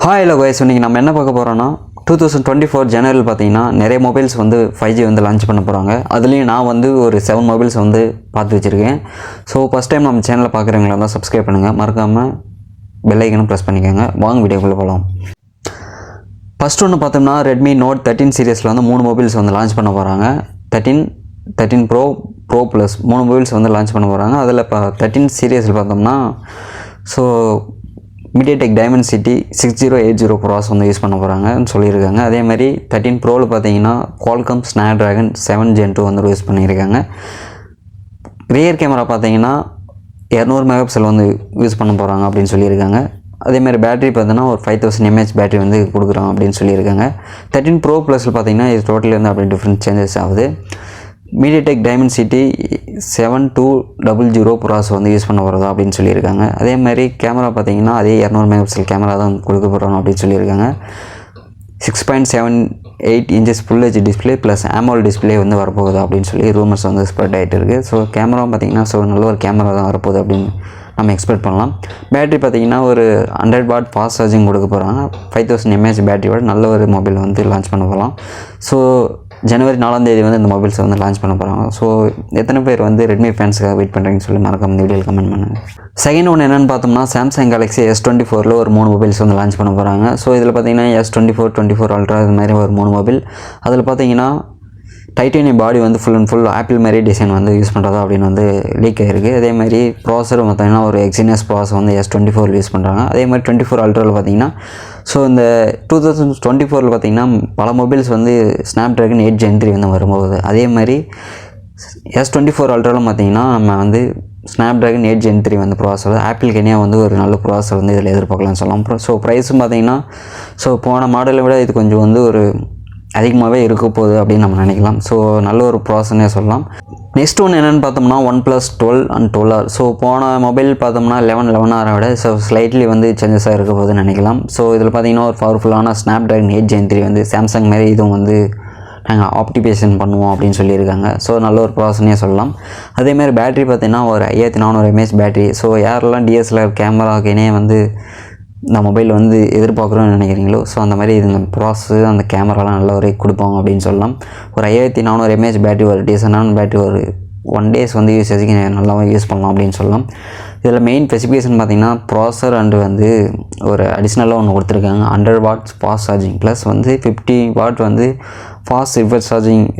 Hi hello guys, இன்றைக்கி நம்ம என்ன பார்க்க போகிறோன்னா 2024 ஜனவரியில் பார்த்தீங்கன்னா நிறைய மொபைல்ஸ் வந்து 5G வந்து லான்ச் பண்ண போகிறாங்க. அதுலேயும் நான் வந்து ஒரு 7 மொபைல்ஸ் வந்து பார்த்து வச்சுருக்கேன். ஸோ ஃபஸ்ட் டைம் நம்ம சேனலில் பார்க்குறவங்களா தான் சப்ஸ்கிரைப் பண்ணுங்கள், மறக்காமல் பெல் ஐக்கனும் ப்ரெஸ் பண்ணிக்கோங்க. வாங்க வீடியோக்குள்ளே போகலாம். ஃபஸ்ட் ஒன்று பார்த்தோம்னா ரெட்மி நோட் 13 சீரியஸில் வந்து 3 மொபைல்ஸ் வந்து லான்ச் பண்ண போகிறாங்க. 13 ப்ரோ ப்ளஸ் 3 மொபைல்ஸ் வந்து லான்ச் பண்ண போகிறாங்க. அதில் இப்போ 13 சீரியஸில் பார்த்தோம்னா ஸோ MediaTek Dimensity 6080 ப்ராஸ் வந்து யூஸ் பண்ண போகிறாங்கன்னு சொல்லியிருக்காங்க. அதே மாதிரி 13 ப்ரோவில் பார்த்தீங்கன்னா Qualcomm Snapdragon 7 Gen 2 வந்து யூஸ் பண்ணியிருக்காங்க. ரியர் கேமரா பார்த்தீங்கன்னா 200 மெகாபிக்சல் வந்து யூஸ் பண்ண போகிறாங்க அப்படின்னு சொல்லியிருக்காங்க. அதேமாதிரி பேட்டரி பார்த்தீங்கன்னா ஒரு 5000 mAh பேட்டரி வந்து கொடுக்குறோம் அப்படின்னு சொல்லியிருக்காங்க. 13 ப்ரோ ப்ளஸில் பார்த்தீங்கன்னா இது டோட்டலி வந்து அப்படி டிஃப்ரெண்ட் சேஞ்சஸ் ஆகுது. MediaTek Dimensity 7200 ப்ராஸ் வந்து யூஸ் பண்ண போகிறதா அப்படின்னு சொல்லியிருக்காங்க. அதே மாதிரி கேமரா பார்த்தீங்கன்னா அதே 200 மெகாபிக்சல் கேமரா தான் கொடுக்க போகிறோம் அப்படின்னு சொல்லியிருக்காங்க. 6.78 inches full H display plus AMOLED display வந்து வரப்போகுது அப்படின்னு சொல்லி ரூமர்ஸ் வந்து ஸ்ப்ரெட் ஆகிட்டு இருக்குது. ஸோ கேமரா பார்த்தீங்கன்னா நல்ல ஒரு கேமரா தான் வரப்போகுது அப்படின்னு நம்ம எக்ஸ்பெக்ட் பண்ணலாம். பேட்டரி பார்த்தீங்கன்னா ஒரு 100 வாட் ஃபாஸ்ட் சார்ஜிங் கொடுக்க போகிறாங்க. 5000 mAh பேட்டரியோட நல்ல ஒரு மொபைல் வந்து லான்ச் பண்ண போகலாம். ஸோ ஜனவரி 4ஆம் தேதி வந்து இந்த மொபைல்ஸை வந்து லான்ச் பண்ண போகிறாங்க. ஸோ எத்தனை பேர் வந்து ரெட்மி ஃபேன்ஸுக்காக வெயிட் பண்ணுறீங்கன்னு சொல்லி மறக்காம இந்த வீடியோவில் கமெண்ட் பண்ணுங்கள். செகண்ட் ஒன்று என்னென்னு பார்த்தோம்னா Samsung Galaxy S24 ஒரு 3 மொபைல்ஸ் வந்து லான்ச் பண்ண போகிறாங்க. ஸோ இதில் பார்த்தீங்கன்னா S24 Ultra இது மாதிரி ஒரு 3 மொபைல். அதில் பார்த்தீங்கன்னா டைட்டேனியம் பாடி வந்து ஃபுல் அண்ட் ஃபுல் ஆப்பிள் மாதிரி டிசைன் வந்து யூஸ் பண்ணுறதா அப்படின்னு வந்து லீக் ஆகிருக்கு. அதே மாதிரி ப்ராசர் பார்த்தீங்கன்னா ஒரு Exynos ப்ராசர் வந்து S24 யூஸ் பண்ணுறாங்க. அதே மாதிரி 24 Ultraவில் பார்த்தீங்கன்னா ஸோ இந்த 2024 பார்த்தீங்கன்னா பல மொபைல்ஸ் வந்து Snapdragon 8 Gen 3 வந்து வரும்போது, அதே மாதிரி S24 Ultraவில் பார்த்தீங்கன்னா நம்ம வந்து Snapdragon 8 Gen 3 வந்து ப்ராசர் ஆப்பிள் கெனியாக வந்து ஒரு நல்ல ப்ராசர் வந்து இதில் எதிர்பார்க்கலாம்னு சொல்லலாம். ஸோ ப்ரைஸும் பார்த்தீங்கன்னா ஸோ போன மாடலை விட இது கொஞ்சம் வந்து ஒரு அதிகமாகவே இருக்க போகுது அப்படின்னு நம்ம நினைக்கலாம். ஸோ நல்ல ஒரு ப்ராசஸ்னே சொல்லலாம். நெக்ஸ்ட் ஒன்று என்னென்னு பார்த்தோம்னா OnePlus 12 and 12R. ஸோ போன மொபைல் பார்த்தோம்னா 11R விட ஸோ ஸ்லைட்லி வந்து சேஞ்சஸாக இருக்க போகுதுன்னு நினைக்கலாம். ஸோ இதில் பார்த்தீங்கன்னா ஒரு பவர்ஃபுல்லான Snapdragon 8 Gen 3 வந்து சாம்சங் மாரி இதுவும் வந்து நாங்கள் ஆப்டிமேஷன் பண்ணுவோம் அப்படின்னு சொல்லியிருக்காங்க. ஸோ நல்ல ஒரு ப்ராசஸ்னே சொல்லலாம். அதேமாதிரி பேட்டரி பார்த்தீங்கன்னா ஒரு 5400 mAh பேட்டரி. ஸோ யாரெல்லாம் DSLR கேமராக்கினே வந்து இந்த மொபைல் வந்து எதிர்பார்க்குறோன்னு நினைக்கிறீங்களோ ஸோ அந்த மாதிரி இதுங்க ப்ராசஸ் அந்த கேமராலாம் நல்ல ஒரு கொடுப்பாங்க அப்படின்னு சொல்லலாம். ஒரு 5400 mAh பேட்டரி ஒரு டீசெண்டான பேட்டரி ஒரு 1 days வந்து யூஸேஜுக்கு நல்லா யூஸ் பண்ணலாம் அப்படின்னு சொல்லலாம். இதில் மெயின் ஸ்பெசிஃபிகேஷன் பார்த்திங்கன்னா ப்ராசர் அண்டு வந்து ஒரு அடிஷ்னலாக ஒன்று கொடுத்துருக்காங்க. 100 watts ஃபாஸ்ட் சார்ஜிங் ப்ளஸ் வந்து 50 watt வந்து ஃபாஸ்ட்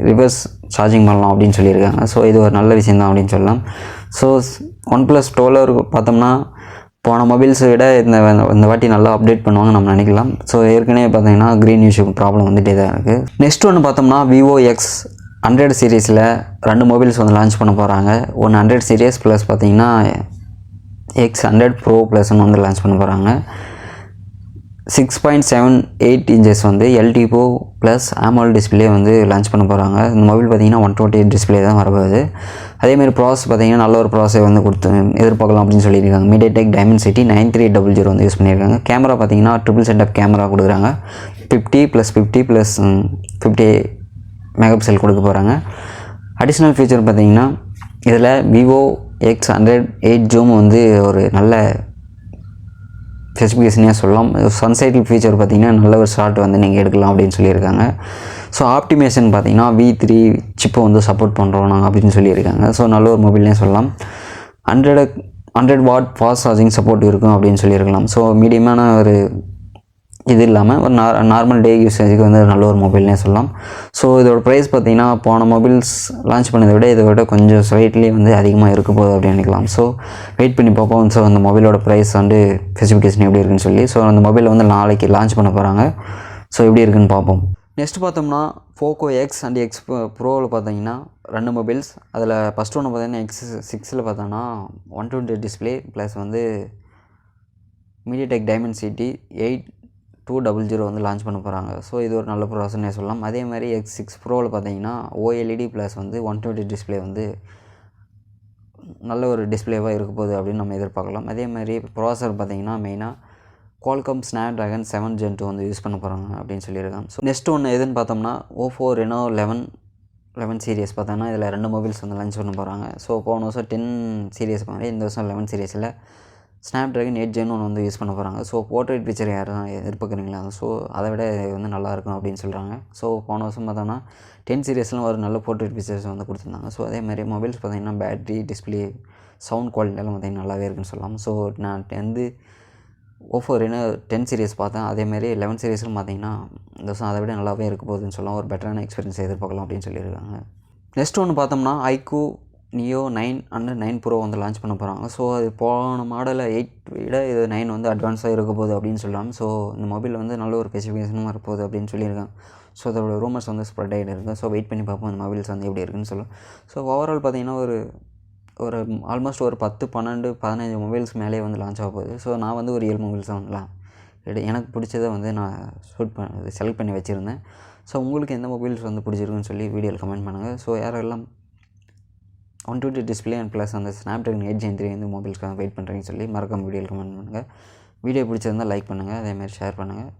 ரிவர்ஸ் சார்ஜிங் பண்ணலாம் அப்படின்னு சொல்லியிருக்காங்க. ஸோ இது ஒரு நல்ல விஷயம் தான் அப்படின்னு சொல்லலாம். ஸோ OnePlus 12 பார்த்தோம்னா போன மொபைல்ஸை விட இந்த வாட்டி நல்லா அப்டேட் பண்ணுவாங்க நம்ம நினைக்கலாம். ஸோ ஏற்கனவே பார்த்தீங்கன்னா க்ரீன் இஷ்யூ ப்ராப்ளம் வந்துகிட்டே தான் இருக்குது. நெக்ஸ்ட் ஒன்று பார்த்தோம்னா Vivo X100 சீரீஸில் 2 மொபைல்ஸ் வந்து லான்ச் பண்ண போகிறாங்க. ஒன்று 100 சீரீஸ் ப்ளஸ் பார்த்தீங்கன்னா X100 Pro ப்ளஸ்ன்னு வந்து லான்ச் பண்ண போகிறாங்க. 6.78 inches வந்து LTPO ப்ளஸ் AMOLED டிஸ்பிளே வந்து லான்ச் பண்ண போகிறாங்க. இந்த மொபைல் பார்த்தீங்கன்னா 128 டிஸ்பிளே தான் வரப்போகுது. அதேமாதிரி ப்ராசஸ் பார்த்தீங்கன்னா நல்ல ஒரு ப்ராசஸை வந்து கொடுத்து எதிர்பார்க்கலாம் அப்படின்னு சொல்லியிருக்காங்க. MediaTek Dimensity 9300 வந்து யூஸ் பண்ணியிருக்காங்க. கேமரா பார்த்தீங்கன்னா ட்ரிபிள் செட்டப் கேமரா கொடுக்குறாங்க. 50 மெகாபிக்சல் கொடுக்க போகிறாங்க. அடிஷ்னல் ஃபீச்சர் பார்த்தீங்கன்னா இதில் Vivo X100 8 ஜூம் வந்து ஒரு நல்ல ஸ்பெசிஃபிகேஷனே சொல்லலாம். சன்சைட்டில் ஃபீச்சர் பார்த்தீங்கன்னா நல்ல ஒரு ஷாட் வந்து நீங்கள் எடுக்கலாம் அப்படின்னு சொல்லியிருக்காங்க. ஸோ ஆப்டிமேஷன் பார்த்தீங்கன்னா V3 சிப்பை வந்து சப்போர்ட் பண்ணுறோம் நாங்கள் அப்படின்னு சொல்லியிருக்காங்க. ஸோ நல்ல ஒரு மொபைல்னே சொல்லலாம். 100 வாட் ஃபாஸ்ட் சார்ஜிங் சப்போர்ட் இருக்கும் அப்படின்னு சொல்லியிருக்கலாம். ஸோ மீடியமான ஒரு இது இல்லாமல் ஒரு நார்மல் டே யூசேஜுக்கு வந்து நல்ல ஒரு மொபைல்னே சொல்லலாம். ஸோ இதோட ப்ரைஸ் பார்த்தீங்கன்னா போன மொபைல்ஸ் லான்ச் பண்ணதை விட இதை விட கொஞ்சம் ஸ்லைட்லி வந்து அதிகமாக இருக்க போகுது அப்படின்னு நினைக்கலாம். ஸோ வெயிட் பண்ணி பார்ப்போம். ஸோ அந்த மொபைலோட ப்ரைஸ் வந்து ஸ்பெசிஃபிகேஷன் எப்படி இருக்குன்னு சொல்லி. ஸோ அந்த மொபைலை வந்து நாளைக்கு லான்ச் பண்ண போகிறாங்க. ஸோ எப்படி இருக்குன்னு பார்ப்போம். நெக்ஸ்ட் பார்த்தோம்னா Poco X and X Proவில் பார்த்தீங்கன்னா 2 மொபைல்ஸ். அதில் ஃபஸ்ட் ஒன்று பார்த்தீங்கன்னா X6ல் பார்த்தோன்னா 120 டிஸ்பிளே ப்ளஸ் வந்து MediaTek Dimensity 8200 வந்து லான்ச் பண்ண போகிறாங்க. ஸோ இது ஒரு நல்ல ப்ராசஸ்னே சொல்லலாம். அதே மாதிரி X6 Proவில் பார்த்தீங்கன்னா OLED ப்ளஸ் வந்து 120 டிஸ்பிளே வந்து நல்ல ஒரு டிஸ்பிளேவாக இருக்க போகுது அப்படின்னு நம்ம எதிர்பார்க்கலாம். அதே மாதிரி ப்ராசர் பார்த்தீங்கன்னா மெயினாக Qualcomm Snapdragon 7 Gen 2 வந்து யூஸ் பண்ண போகிறாங்க அப்படின்னு சொல்லியிருக்காங்க. ஸோ நெக்ஸ்ட் ஒன்று எதுன்னு பார்த்தோம்னா Oppo Reno 11 சீரியஸ் பார்த்தோன்னா இதில் 2 மொபைல்ஸ் வந்து லான்ச் பண்ண போகிறாங்க. ஸோ போன வருஷம் 10 சீரியஸ் பண்ணி இந்த வருஷம் 11 சீரியஸில் ஸ்னாப்ட்ராகன் 8 Gen 1 வந்து யூஸ் பண்ண போகிறாங்க. ஸோ போர்ட்ரேட் பிக்சர் யாரும் எதிர்பார்க்குறீங்களா? ஸோ அதை விட இது வந்து நல்லாயிருக்கும் அப்படின்னு சொல்கிறாங்க. ஸோ போன வருஷம் பார்த்தோம்னா 10 சீரிஸ்லாம் ஒரு நல்ல போர்ட்ரேட் பிக்சர்ஸ் வந்து கொடுத்துருந்தாங்க. ஸோ அதேமாதிரி மொபைல்ஸ் பார்த்திங்கன்னா பேட்ரி, டிஸ்பிளே, சவுண்ட் குவாலிட்டியெல்லாம் பார்த்திங்கன்னா நல்லாவே இருக்குன்னு சொல்லலாம். ஸோ நான் வந்து ஓப்போ ரெனோ 10 சீரிஸ் பார்த்தேன். அதேமாதிரி 11 சீரிஸ்லும் பார்த்திங்கன்னா இந்த வருஷம் அதை விட நல்லாவே இருக்க போகுதுன்னு சொல்லலாம். ஒரு பெட்டரான எக்ஸ்பீரியன்ஸ் எதிர்பார்க்கலாம் அப்படின்னு சொல்லியிருக்காங்க. நெக்ஸ்ட் ஒன்று பார்த்தோம்னா iQOO Neo 9 அண்ட் 9 Pro வந்து லான்ச் பண்ண போகிறாங்க. ஸோ அது போன மாடலில் 8 விட இது 9 வந்து அட்வான்ஸாக இருக்க போகுது அப்படின்னு சொல்லலாம். ஸோ இந்த மொபைல் வந்து நல்ல ஒரு ஸ்பெசிஃபிகேஷனும் வரப்போகுது அப்படின்னு சொல்லியிருக்காங்க. ஸோ அதோட ரூமர்ஸ் வந்து ஸ்ப்ரெட் ஆகிட்டு இருக்குது. ஸோ வெயிட் பண்ணி பார்ப்போம் அந்த மொபைல்ஸ் வந்து எப்படி இருக்குன்னு சொல்லலாம். ஸோ ஓவரால் பார்த்திங்கன்னா ஒரு ஆல்மோஸ்ட் ஒரு 10, 12, 15 மொபைல்ஸ் மேலே வந்து லான்ச் ஆக போகுது. ஸோ நான் வந்து ஒரு 7 மொபைல்ஸ் தான் வந்துலாம் எனக்கு பிடிச்சதை வந்து நான் செலக்ட் பண்ணி வச்சுருந்தேன். ஸோ உங்களுக்கு எந்த மொபைல்ஸ் வந்து பிடிச்சிருக்குன்னு சொல்லி வீடியோவில் கமெண்ட் பண்ணுங்கள். ஸோ யாரெல்லாம் 120 டிஸ்பிளே அண்ட் ப்ளஸ் அந்த ஸ்னாப்ட்ராகன் 8 Gen 3 வந்து மொபைல்ஸ்க்காக வெயிட் பண்ணுறீங்கன்னு சொல்லி மறக்காம வீடியோவில் கமெண்ட் பண்ணுங்கள். வீடியோ பிடிச்சிருந்தால் லைக் பண்ணுங்கள், அதேமாதிரி ஷேர் பண்ணுங்கள்.